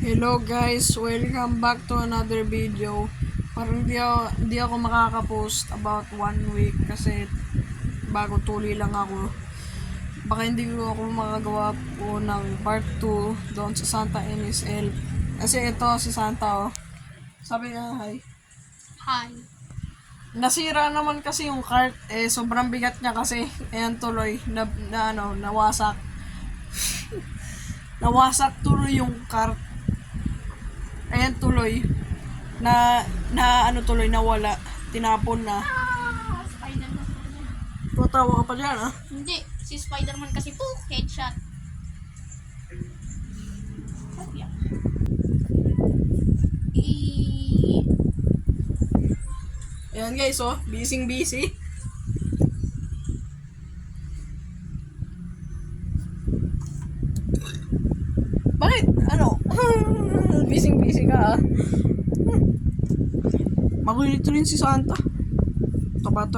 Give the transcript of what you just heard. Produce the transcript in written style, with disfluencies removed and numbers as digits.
Hello guys, welcome back to another video. Parang di ako makaka-post about 1 week kasi bago tuli lang ako. Baka hindi ko ako makagawa po ng part 2 doon sa Santa NSL. Kasi ito si Santa Sabi niya hi. Hi. Nasira naman kasi yung cart sobrang bigat niya kasi ayan tuloy nawasak. Nawasak tuloy yung cart. Ayan tuloy nawala, tinapon na. Spider-Man. Tatawa ka pa dyan Hindi, si Spider-Man kasi po, headshot. Yeah. Ayan guys busy. Bakit? Busy ka Makulit rin si Santa. Taba.